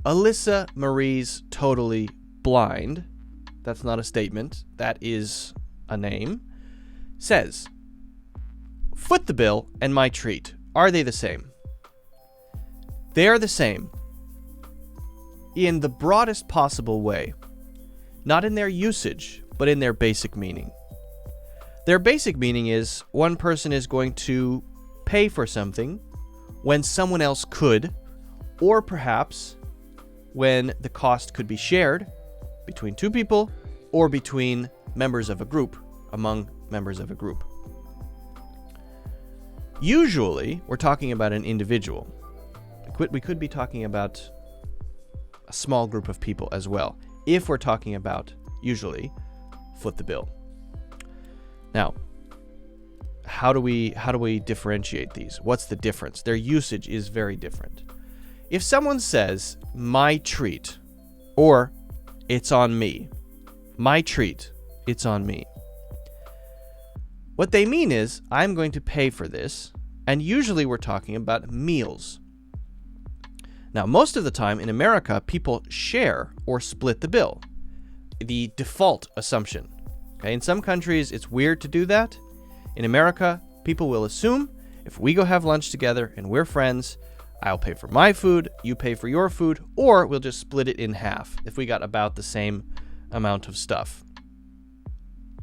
Alyssa Marie's totally blind. That's not a statement. That is a name. Says, foot the bill and my treat. Are they the same? They are the same in the broadest possible way. Not in their usage, but in their basic meaning. Their basic meaning is one person is going to pay for something when someone else could, or perhaps when the cost could be shared between two people or between members of a group, among members of a group. Usually, we're talking about an individual. We could be talking about a small group of people as well, if we're talking about, usually, foot the bill. Now, how do we differentiate these? What's the difference? Their usage is very different. If someone says, my treat, or it's on me, my treat, it's on me, what they mean is, I'm going to pay for this, and usually we're talking about meals. Now, most of the time in America, people share or split the bill. The default assumption. Okay? In some countries, it's weird to do that. In America, people will assume if we go have lunch together and we're friends, I'll pay for my food, you pay for your food, or we'll just split it in half if we got about the same amount of stuff.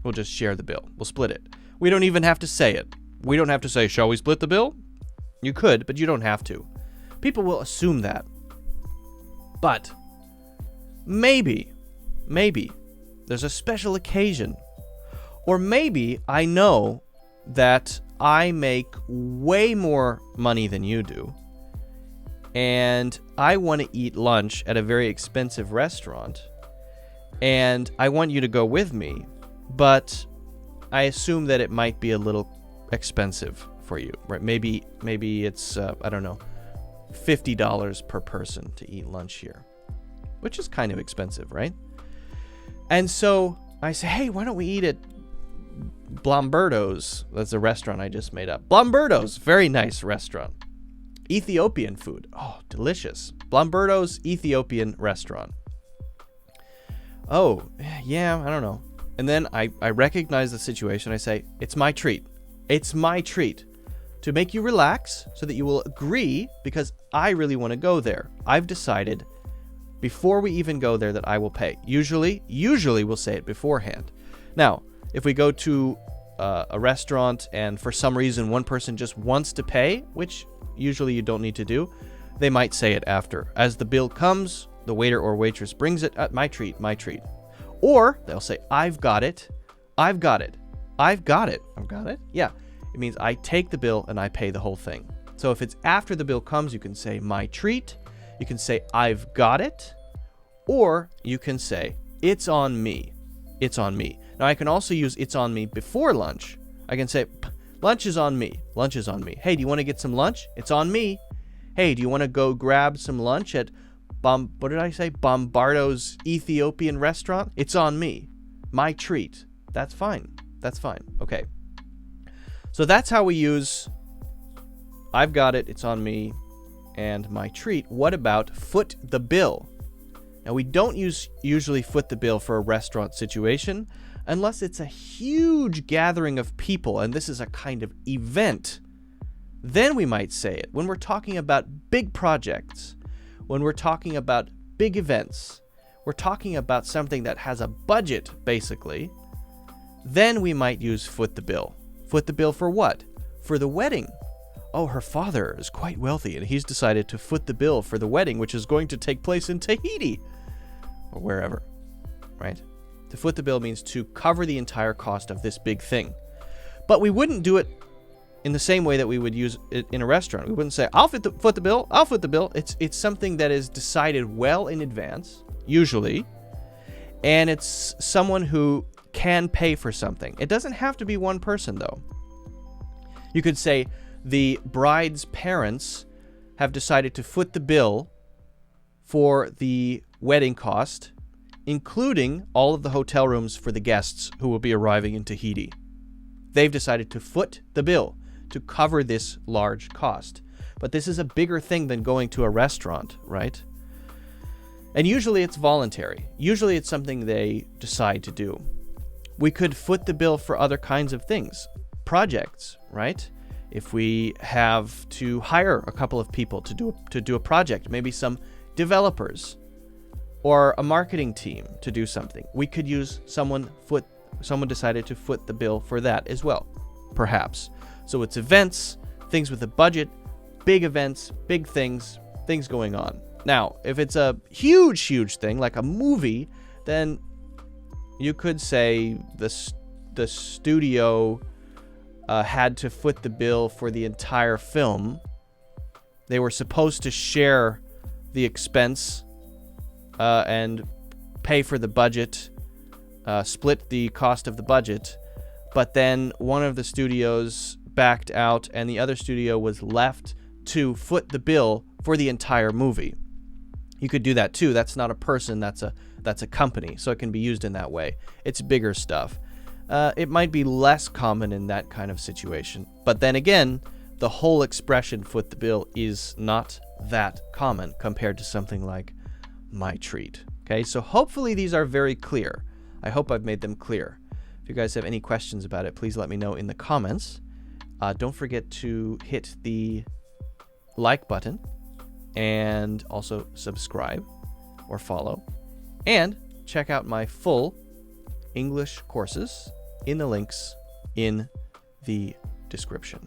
We'll just share the bill. We'll split it. We don't even have to say it. We don't have to say, shall we split the bill? You could, but you don't have to. People will assume that. But maybe there's a special occasion. Or maybe I know that I make way more money than you do, and I want to eat lunch at a very expensive restaurant, and I want you to go with me, but I assume that it might be a little expensive for you, right? Maybe it's, I don't know, $50 per person to eat lunch here, which is kind of expensive, right? And so I say, hey, why don't we eat at Blomberto's? That's a restaurant I just made up. Blomberto's, very nice restaurant. Ethiopian food. Oh, delicious. Blomberto's Ethiopian restaurant. Oh, yeah, I don't know. And then I recognize the situation. I say, it's my treat. It's my treat to make you relax so that you will agree, because I really want to go there. I've decided before we even go there that I will pay. Usually we'll say it beforehand. Now, if we go to a restaurant and for some reason one person just wants to pay, which usually you don't need to do, they might say it after. As the bill comes, the waiter or waitress brings it, my treat, my treat. Or they'll say, I've got it. I've got it. I've got it. I've got it? Yeah. It means I take the bill and I pay the whole thing. So if it's after the bill comes, you can say my treat. You can say I've got it. Or you can say it's on me. It's on me. Now I can also use it's on me before lunch. I can say lunch is on me. Lunch is on me. Hey, do you want to get some lunch? It's on me. Hey, do you want to go grab some lunch at what did I say? Bombardo's Ethiopian restaurant? It's on me. My treat. That's fine. That's fine. Okay. So that's how we use I've got it, it's on me, and my treat. What about foot the bill? Now, we don't usually foot the bill for a restaurant situation unless it's a huge gathering of people and this is a kind of event. Then we might say it. When we're talking about big projects, when we're talking about big events, we're talking about something that has a budget, basically, then we might use foot the bill. Foot the bill for what? For the wedding. Oh, her father is quite wealthy and he's decided to foot the bill for the wedding, which is going to take place in Tahiti or wherever, right? To foot the bill means to cover the entire cost of this big thing. But we wouldn't do it in the same way that we would use it in a restaurant. We wouldn't say, I'll foot the bill, I'll foot the bill. It's something that is decided well in advance, usually, and it's someone who can pay for something. It doesn't have to be one person, though. You could say the bride's parents have decided to foot the bill for the wedding cost, including all of the hotel rooms for the guests who will be arriving in Tahiti. They've decided to foot the bill to cover this large cost. But this is a bigger thing than going to a restaurant, right? And usually it's voluntary. Usually it's something they decide to do. We could foot the bill for other kinds of things. Projects, right? If we have to hire a couple of people to do a project, maybe some developers or a marketing team to do something, we could use someone decided to foot the bill for that as well, perhaps. So it's events, things with a budget, big events, big things going on. Now, if it's a huge thing, like a movie, then you could say the studio had to foot the bill for the entire film. They were supposed to share the expense and pay for the budget, split the cost of the budget, but then one of the studios backed out and the other studio was left to foot the bill for the entire movie. You could do that too. That's not a person, that's a company, so it can be used in that way. It's bigger stuff. It might be less common in that kind of situation, but then again, the whole expression foot the bill is not that common compared to something like my treat. Okay, so hopefully these are very clear. I hope I've made them clear. If you guys have any questions about it, please let me know in the comments. Don't forget to hit the like button and also subscribe or follow, and check out my full English courses in the links in the description.